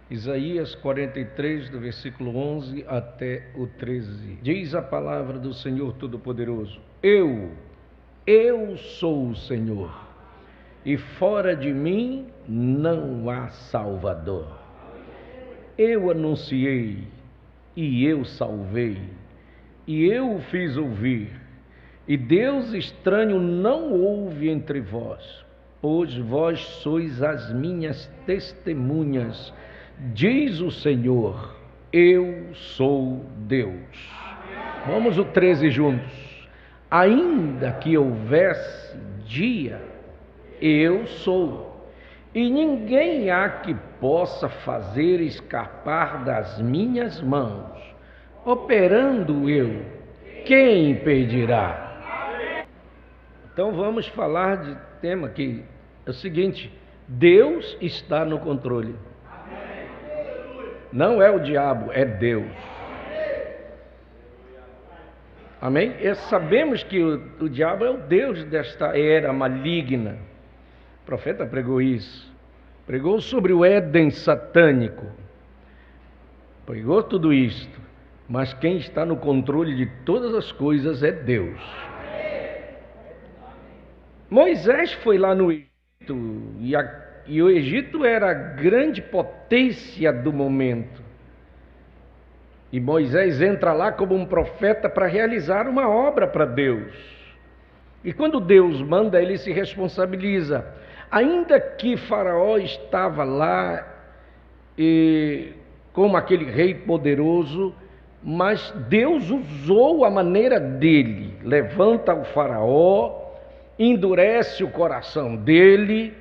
Isaías 43, do versículo 11 até o 13. Diz a palavra do Senhor Todo-Poderoso: Eu sou o Senhor, e fora de mim não há Salvador. Eu anunciei, e eu salvei, e eu o fiz ouvir, e Deus estranho não houve entre vós, pois vós sois as minhas testemunhas, diz o Senhor, eu sou Deus. Vamos o 13 juntos. Ainda que houvesse dia, eu sou, e ninguém há que possa fazer escapar das minhas mãos. Operando eu, quem impedirá? Então vamos falar de tema que é o seguinte: Deus está no controle. Não é o diabo, é Deus. Amém? E sabemos que o diabo é o Deus desta era maligna. O profeta pregou isso. Pregou sobre o Éden satânico. Pregou tudo isto. Mas quem está no controle de todas as coisas é Deus. Moisés foi lá no Egito, e o Egito era a grande potência do momento. E Moisés entra lá como um profeta para realizar uma obra para Deus. E quando Deus manda, ele se responsabiliza. Ainda que Faraó estava lá como aquele rei poderoso, mas Deus usou a maneira dele. Levanta o Faraó, endurece o coração dele.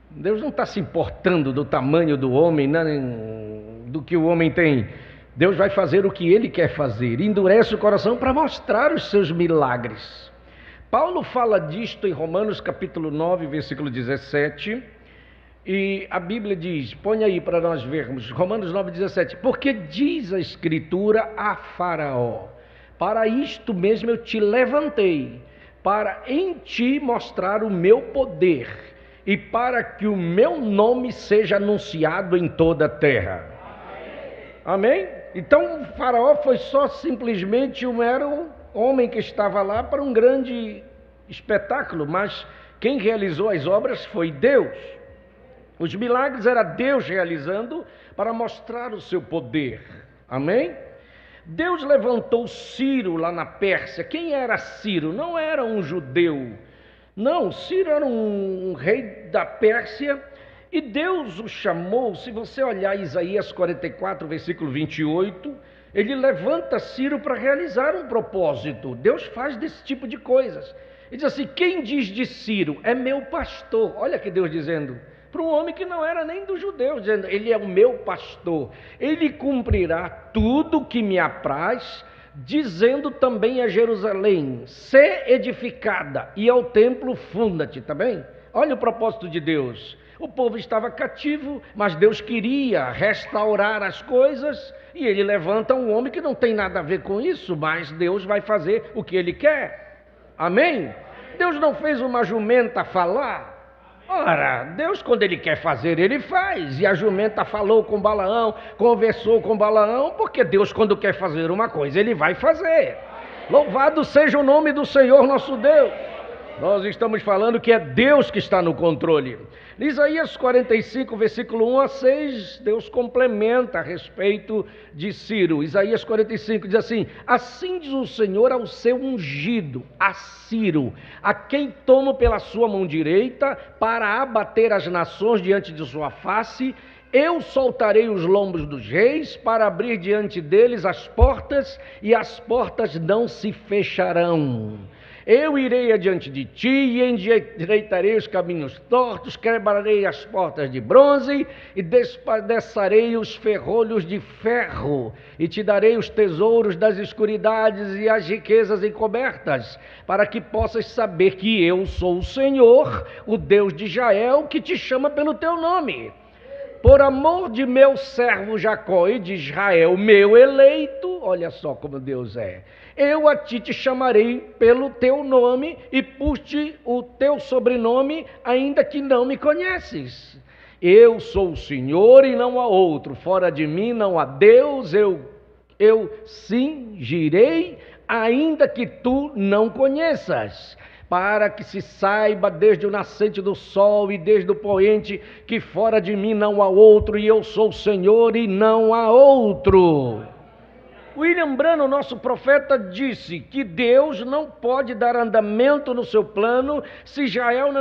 Deus não está se importando do tamanho do homem, nem do que o homem tem. Deus vai fazer o que ele quer fazer, endurece o coração para mostrar os seus milagres. Paulo fala disto em Romanos capítulo 9, versículo 17, e a Bíblia diz, põe aí para nós vermos, Romanos 9, 17, porque diz a Escritura a Faraó, para isto mesmo eu te levantei, para em ti mostrar o meu poder, e para que o meu nome seja anunciado em toda a terra. Amém? Então o Faraó foi só simplesmente um mero homem que estava lá para um grande espetáculo, mas quem realizou as obras foi Deus. Os milagres era Deus realizando para mostrar o seu poder. Amém? Deus levantou Ciro lá na Pérsia. Quem era Ciro? Não era um judeu. Não, Ciro era um rei da Pérsia. E Deus o chamou, se você olhar Isaías 44, versículo 28, ele levanta Ciro para realizar um propósito. Deus faz desse tipo de coisas. Ele diz assim, quem diz de Ciro? É meu pastor. Olha que Deus dizendo, para um homem que não era nem dos judeus, dizendo, ele é o meu pastor. Ele cumprirá tudo que me apraz, dizendo também a Jerusalém, sê edificada, e ao templo funda-te, tá bem? Olha o propósito de Deus. O povo estava cativo, mas Deus queria restaurar as coisas, e ele levanta um homem que não tem nada a ver com isso, mas Deus vai fazer o que ele quer. Amém? Deus não fez uma jumenta falar. Ora, Deus quando ele quer fazer, ele faz. E a jumenta falou com Balaão, conversou com Balaão, porque Deus quando quer fazer uma coisa, ele vai fazer. Louvado seja o nome do Senhor nosso Deus. Nós estamos falando que é Deus que está no controle. Isaías 45, versículo 1 a 6, Deus complementa a respeito de Ciro. Isaías 45 diz assim, assim diz o Senhor ao seu ungido, a Ciro, a quem tomo pela sua mão direita, para abater as nações diante de sua face. Eu soltarei os lombos dos reis, para abrir diante deles as portas, e as portas não se fecharão. Eu irei adiante de ti e endireitarei os caminhos tortos, quebrarei as portas de bronze e despedaçarei os ferrolhos de ferro, e te darei os tesouros das escuridades e as riquezas encobertas, para que possas saber que eu sou o Senhor, o Deus de Israel, que te chama pelo teu nome. Por amor de meu servo Jacó e de Israel, meu eleito, olha só como Deus é, eu a ti te chamarei pelo teu nome e pus-te o teu sobrenome, ainda que não me conheces. Eu sou o Senhor e não há outro, fora de mim não há Deus, eu cingirei, ainda que tu não conheças, para que se saiba desde o nascente do sol e desde o poente, que fora de mim não há outro, e eu sou o Senhor e não há outro. William Branham, nosso profeta, disse que Deus não pode dar andamento no seu plano se Israel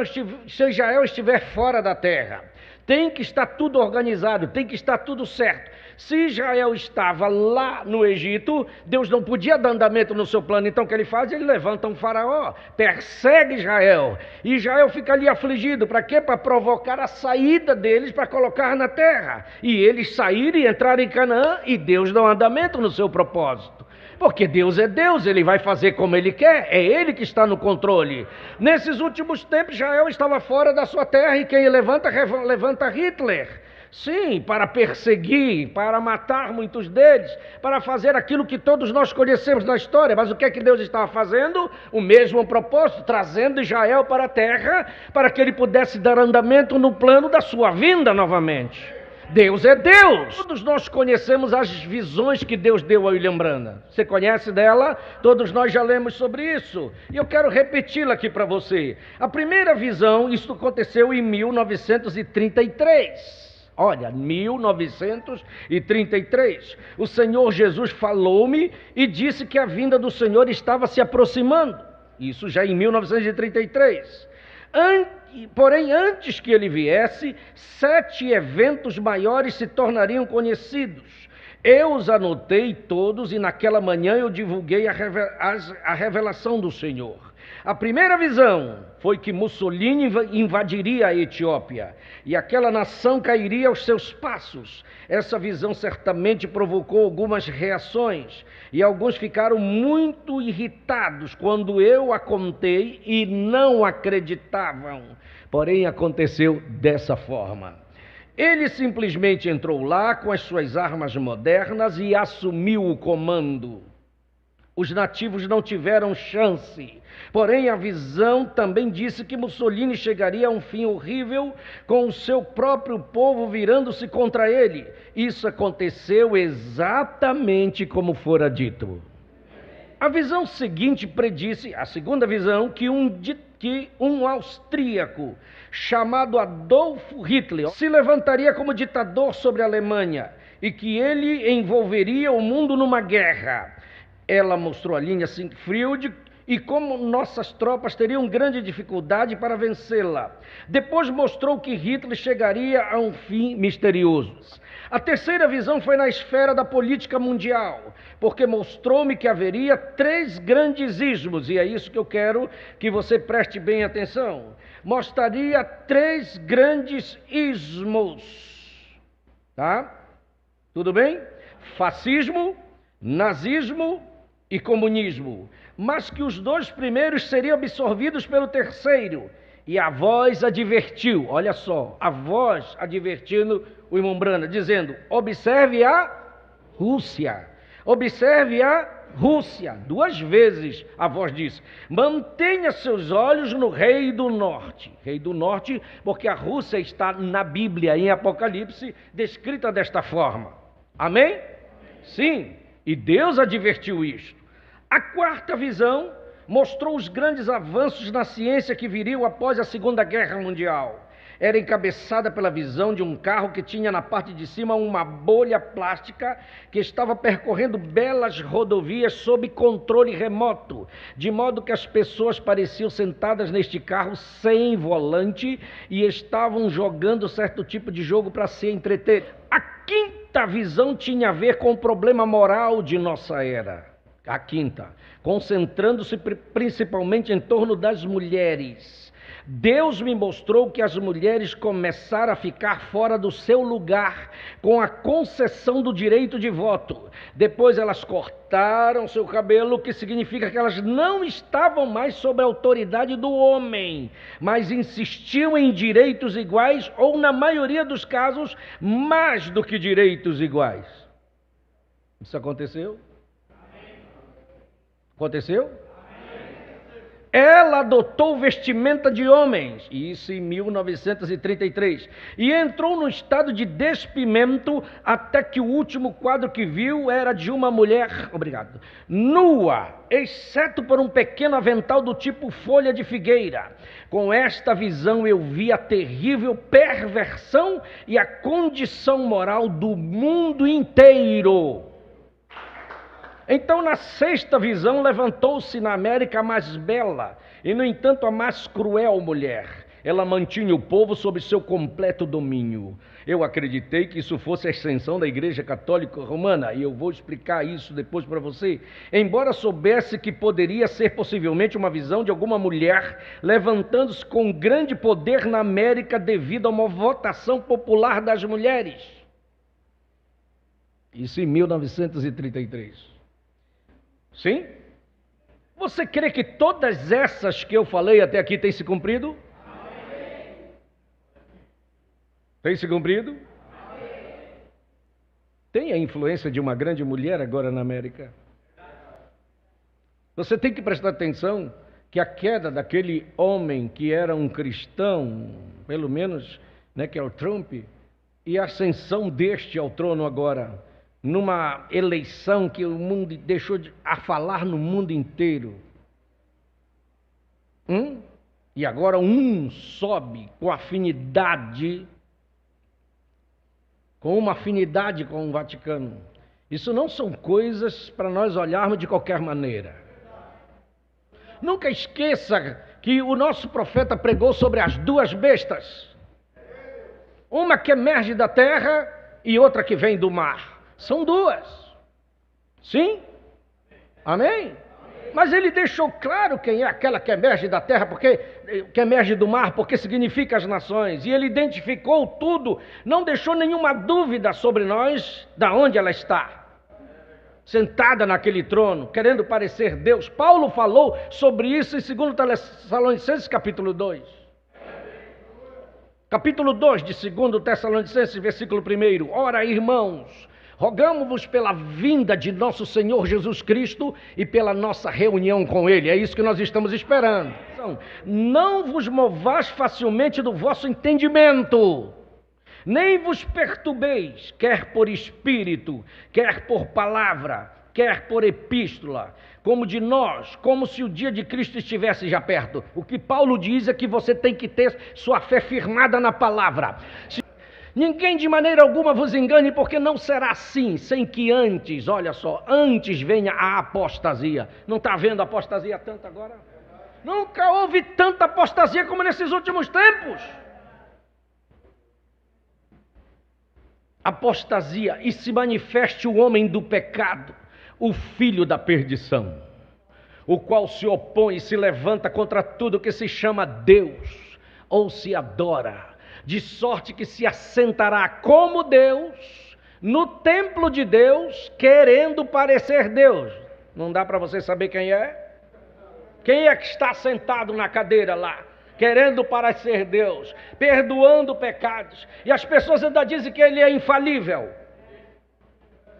estiver fora da terra. Tem que estar tudo organizado, tem que estar tudo certo. Se Israel estava lá no Egito, Deus não podia dar andamento no seu plano. Então o que ele faz? Ele levanta um faraó, persegue Israel. E Israel fica ali afligido. Para quê? Para provocar a saída deles, para colocar na terra. E eles saírem e entrarem em Canaã, e Deus dá um andamento no seu propósito. Porque Deus é Deus, Ele vai fazer como Ele quer, é Ele que está no controle. Nesses últimos tempos, Israel estava fora da sua terra, e quem levanta Hitler. Sim, para perseguir, para matar muitos deles, para fazer aquilo que todos nós conhecemos na história. Mas o que é que Deus estava fazendo? O mesmo propósito, trazendo Israel para a terra, para que ele pudesse dar andamento no plano da sua vinda novamente. Deus é Deus. Todos nós conhecemos as visões que Deus deu a William Branham. Você conhece dela? Todos nós já lemos sobre isso. E eu quero repeti-la aqui para você. A primeira visão, isso aconteceu em 1933. Olha, 1933. O Senhor Jesus falou-me e disse que a vinda do Senhor estava se aproximando. Isso já em 1933. Porém, antes que ele viesse, 7 eventos maiores se tornariam conhecidos. Eu os anotei todos e naquela manhã eu divulguei a revelação do Senhor. A primeira visão foi que Mussolini invadiria a Etiópia e aquela nação cairia aos seus passos. Essa visão certamente provocou algumas reações e alguns ficaram muito irritados quando eu a contei e não acreditavam. Porém, aconteceu dessa forma. Ele simplesmente entrou lá com as suas armas modernas e assumiu o comando. Os nativos não tiveram chance. Porém, a visão também disse que Mussolini chegaria a um fim horrível com o seu próprio povo virando-se contra ele. Isso aconteceu exatamente como fora dito. A visão seguinte predisse, a segunda visão, que um austríaco chamado Adolf Hitler se levantaria como ditador sobre a Alemanha e que ele envolveria o mundo numa guerra. Ela mostrou a linha Siegfried e como nossas tropas teriam grande dificuldade para vencê-la. Depois mostrou que Hitler chegaria a um fim misterioso. A terceira visão foi na esfera da política mundial, porque mostrou-me que haveria 3 grandes ismos, e é isso que eu quero que você preste bem atenção. Mostraria 3 grandes ismos, tá? Tudo bem? Fascismo, nazismo e comunismo, mas que os 2 primeiros seriam absorvidos pelo terceiro. E a voz advertiu, olha só, a voz advertindo o irmão Branham, dizendo: observe a Rússia, observe a Rússia. 2 vezes a voz disse: mantenha seus olhos no Rei do Norte. Rei do Norte, porque a Rússia está na Bíblia, em Apocalipse, descrita desta forma. Amém? Sim, e Deus advertiu isto. A quarta visão mostrou os grandes avanços na ciência que viriam após a Segunda Guerra Mundial. Era encabeçada pela visão de um carro que tinha na parte de cima uma bolha plástica que estava percorrendo belas rodovias sob controle remoto, de modo que as pessoas pareciam sentadas neste carro sem volante e estavam jogando certo tipo de jogo para se entreter. A quinta visão tinha a ver com o problema moral de nossa era. A quinta, concentrando-se principalmente em torno das mulheres. Deus me mostrou que as mulheres começaram a ficar fora do seu lugar com a concessão do direito de voto. Depois elas cortaram seu cabelo, o que significa que elas não estavam mais sob a autoridade do homem, mas insistiam em direitos iguais ou, na maioria dos casos, mais do que direitos iguais. Isso aconteceu? Aconteceu? Ela adotou vestimenta de homens, isso em 1933, e entrou num estado de despimento até que o último quadro que viu era de uma mulher, nua, exceto por um pequeno avental do tipo folha de figueira. Com esta visão eu vi a terrível perversão e a condição moral do mundo inteiro. Então, na sexta visão, levantou-se na América a mais bela e, no entanto, a mais cruel mulher. Ela mantinha o povo sob seu completo domínio. Eu acreditei que isso fosse a extensão da Igreja Católica Romana, e eu vou explicar isso depois para você. Embora soubesse que poderia ser possivelmente uma visão de alguma mulher levantando-se com grande poder na América devido a uma votação popular das mulheres. Isso em 1933. Sim? Você crê que todas essas que eu falei até aqui têm se cumprido? Amém. Tem se cumprido? Amém. Tem a influência de uma grande mulher agora na América. Você tem que prestar atenção que a queda daquele homem que era um cristão, pelo menos, né, que é o Trump, e a ascensão deste ao trono agora, numa eleição que o mundo deixou a falar no mundo inteiro. E agora um sobe com afinidade, com uma afinidade com o Vaticano. Isso não são coisas para nós olharmos de qualquer maneira. Nunca esqueça que o nosso profeta pregou sobre as duas bestas. Uma que emerge da terra e outra que vem do mar. São duas. Sim? Amém? Mas ele deixou claro quem é aquela que emerge da terra, que emerge do mar, porque significa as nações. E ele identificou tudo, não deixou nenhuma dúvida sobre nós, da onde ela está. Sentada naquele trono, querendo parecer Deus. Paulo falou sobre isso em 2 Tessalonicenses capítulo 2. Capítulo 2 de 2 Tessalonicenses, versículo 1. Ora, irmãos, rogamo-vos pela vinda de nosso Senhor Jesus Cristo e pela nossa reunião com Ele. É isso que nós estamos esperando. Não vos movais facilmente do vosso entendimento, nem vos perturbeis, quer por espírito, quer por palavra, quer por epístola, como de nós, como se o dia de Cristo estivesse já perto. O que Paulo diz é que você tem que ter sua fé firmada na palavra. Ninguém de maneira alguma vos engane, porque não será assim, sem que antes, olha só, antes venha a apostasia. Não está vendo apostasia tanto agora? Nunca houve tanta apostasia como nesses últimos tempos. Apostasia, e se manifeste o homem do pecado, o filho da perdição, o qual se opõe e se levanta contra tudo que se chama Deus ou se adora, de sorte que se assentará como Deus no templo de Deus, querendo parecer Deus. Não dá para você saber quem é? Quem é que está sentado na cadeira lá, querendo parecer Deus, perdoando pecados, e as pessoas ainda dizem que ele é infalível?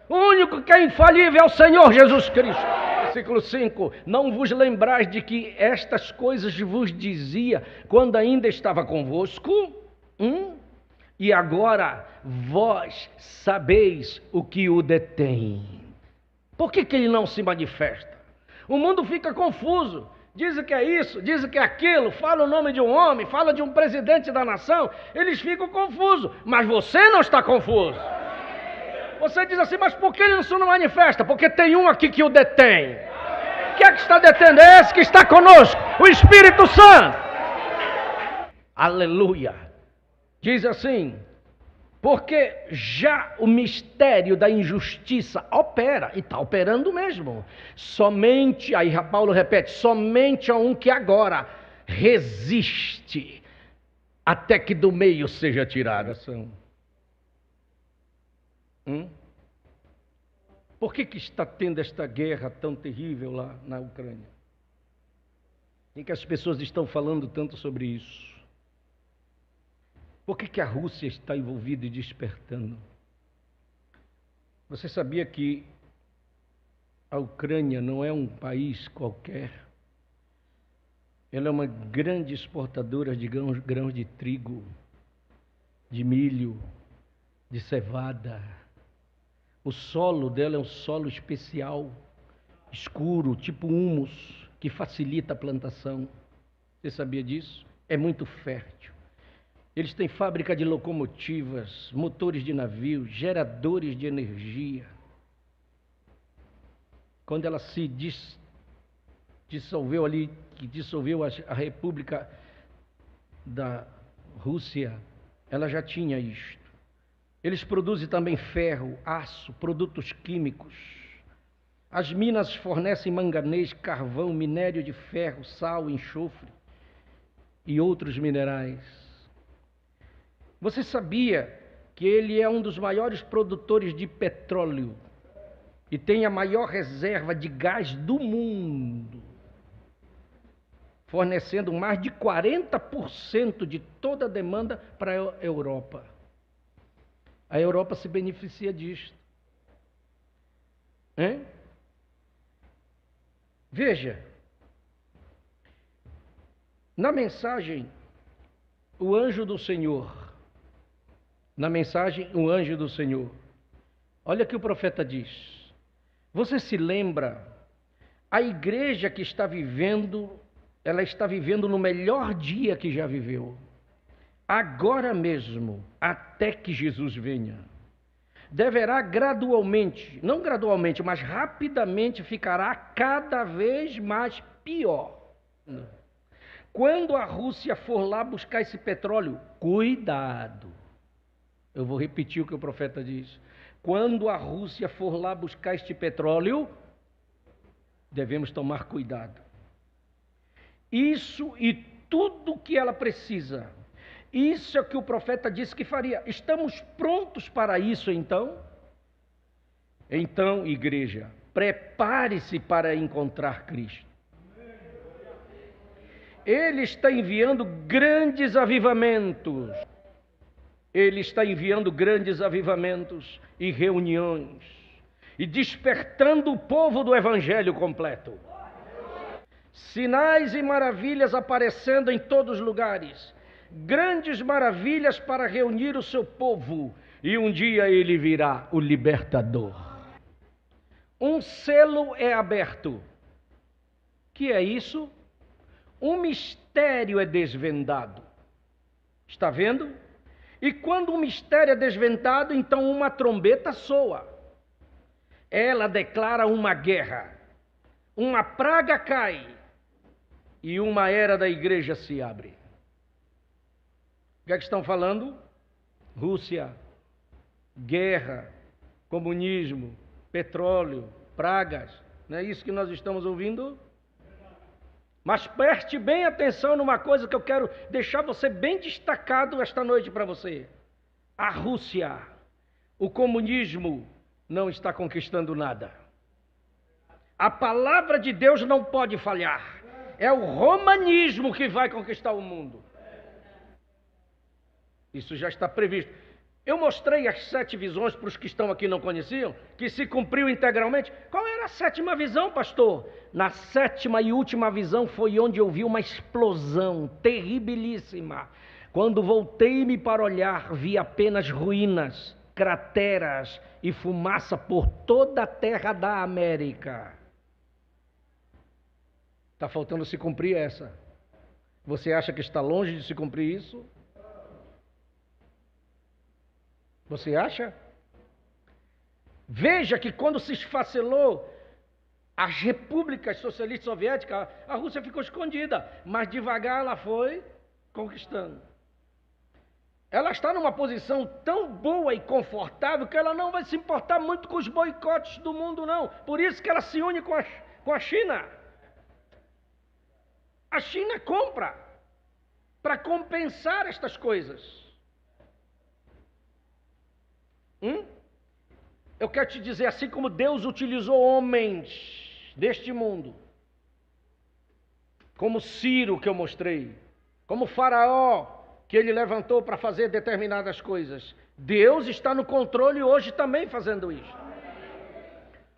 O único que é infalível é o Senhor Jesus Cristo. Versículo 5, não vos lembrais de que estas coisas vos dizia quando ainda estava convosco? E agora vós sabeis o que o detém. Por que ele não se manifesta? O mundo fica confuso. Dizem que é isso, dizem que é aquilo, fala o nome de um homem, fala de um presidente da nação, eles ficam confusos, mas você não está confuso. Você diz assim, mas por que ele não se manifesta? Porque tem um aqui que o detém. O que é que está detendo? É esse que está conosco, o Espírito Santo. Aleluia. Diz assim, porque já o mistério da injustiça opera, e está operando mesmo. Somente, aí Paulo repete, somente a um que agora resiste, até que do meio seja tirada. Por que está tendo esta guerra tão terrível lá na Ucrânia? E que as pessoas estão falando tanto sobre isso? Por que a Rússia está envolvida e despertando? Você sabia que a Ucrânia não é um país qualquer? Ela é uma grande exportadora de grãos de trigo, de milho, de cevada. O solo dela é um solo especial, escuro, tipo humus, que facilita a plantação. Você sabia disso? É muito fértil. Eles têm fábrica de locomotivas, motores de navios, geradores de energia. Quando ela se dissolveu ali, que dissolveu a República da Rússia, ela já tinha isto. Eles produzem também ferro, aço, produtos químicos. As minas fornecem manganês, carvão, minério de ferro, sal, enxofre e outros minerais. Você sabia que ele é um dos maiores produtores de petróleo e tem a maior reserva de gás do mundo, fornecendo mais de 40% de toda a demanda para a Europa. A Europa se beneficia disto. Hein? Veja, na mensagem, o anjo do Senhor, olha o que o profeta diz. Você se lembra, a igreja que está vivendo, ela está vivendo no melhor dia que já viveu. Agora mesmo, até que Jesus venha. Deverá gradualmente, não gradualmente, mas rapidamente ficará cada vez mais pior. Quando a Rússia for lá buscar esse petróleo, cuidado. Eu vou repetir o que o profeta diz. Quando a Rússia for lá buscar este petróleo, devemos tomar cuidado. Isso e tudo que ela precisa. Isso é o que o profeta disse que faria. Estamos prontos para isso então? Então, igreja, prepare-se para encontrar Cristo. Ele está enviando grandes avivamentos. Ele está enviando grandes avivamentos e reuniões e despertando o povo do evangelho completo. Sinais e maravilhas aparecendo em todos os lugares. Grandes maravilhas para reunir o seu povo. E um dia ele virá, o libertador. Um selo é aberto. Que é isso? Um mistério é desvendado. Está vendo? E quando um mistério é desvendado, então uma trombeta soa. Ela declara uma guerra. Uma praga cai. E uma era da igreja se abre. O que é que estão falando? Rússia, guerra, comunismo, petróleo, pragas. Não é isso que nós estamos ouvindo? Mas preste bem atenção numa coisa que eu quero deixar você bem destacado esta noite para você. A Rússia, o comunismo não está conquistando nada. A palavra de Deus não pode falhar. É o romanismo que vai conquistar o mundo. Isso já está previsto. Eu mostrei as 7 visões para os que estão aqui e não conheciam, que se cumpriu integralmente. Qual era a 7ª visão, pastor? Na 7ª e última visão foi onde eu vi uma explosão terribilíssima. Quando voltei-me para olhar, vi apenas ruínas, crateras e fumaça por toda a terra da América. Está faltando se cumprir essa. Você acha que está longe de se cumprir isso? Você acha? Veja que quando se esfacelou as repúblicas socialistas soviéticas, a Rússia ficou escondida, mas devagar ela foi conquistando. Ela está numa posição tão boa e confortável que ela não vai se importar muito com os boicotes do mundo, não. Por isso que ela se une com a China. A China compra para compensar estas coisas. Eu quero te dizer, assim como Deus utilizou homens deste mundo, como Ciro que eu mostrei, como Faraó que ele levantou para fazer determinadas coisas, Deus está no controle hoje também fazendo isso.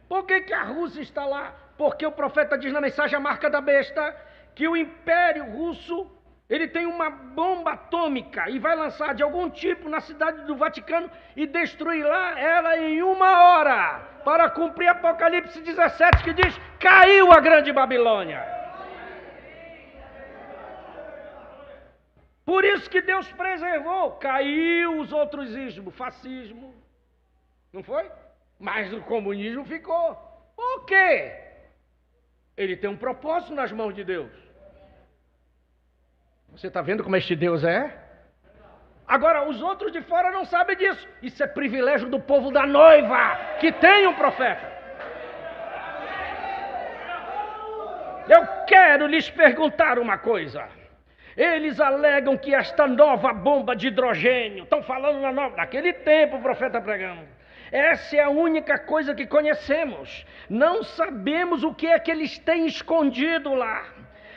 Por que a Rússia está lá? Porque o profeta diz na mensagem, a marca da besta, que o Império Russo ele tem uma bomba atômica e vai lançar de algum tipo na cidade do Vaticano e destruir lá ela em 1 hora, para cumprir Apocalipse 17, que diz: caiu a grande Babilônia. Por isso que Deus preservou. Caiu os outros ismos, fascismo, não foi? Mas o comunismo ficou. Por quê? Ele tem um propósito nas mãos de Deus. Você está vendo como este Deus é? Agora, os outros de fora não sabem disso. Isso é privilégio do povo da noiva, que tem um profeta. Eu quero lhes perguntar uma coisa. Eles alegam que esta nova bomba de hidrogênio, estão falando naquele tempo o profeta pregando, essa é a única coisa que conhecemos. Não sabemos o que é que eles têm escondido lá.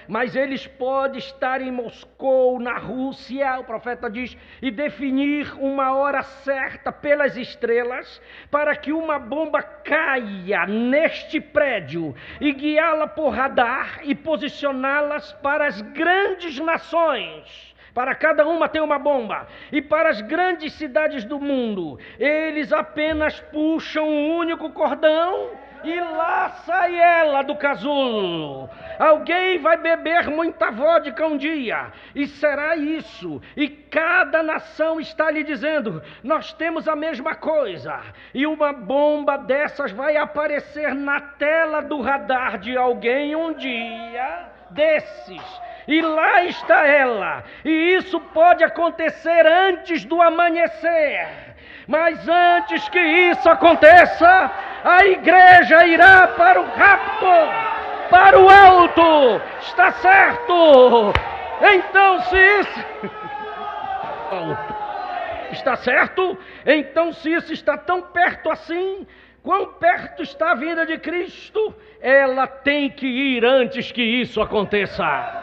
Mas eles podem estar em Moscou, na Rússia, o profeta diz, e definir uma hora certa pelas estrelas, para que uma bomba caia neste prédio e guiá-la por radar e posicioná-las para as grandes nações. Para cada uma tem uma bomba. E para as grandes cidades do mundo, eles apenas puxam um único cordão e lá sai ela do casulo. Alguém vai beber muita vodka um dia, e será isso. E cada nação está lhe dizendo: nós temos a mesma coisa. E uma bomba dessas vai aparecer na tela do radar de alguém um dia desses. E lá está ela. E isso pode acontecer antes do amanhecer. Mas antes que isso aconteça, a igreja irá para o rapto, para o alto. Está certo? Então se isso... Está certo? Então se isso está tão perto assim, quão perto está a vinda de Cristo, ela tem que ir antes que isso aconteça.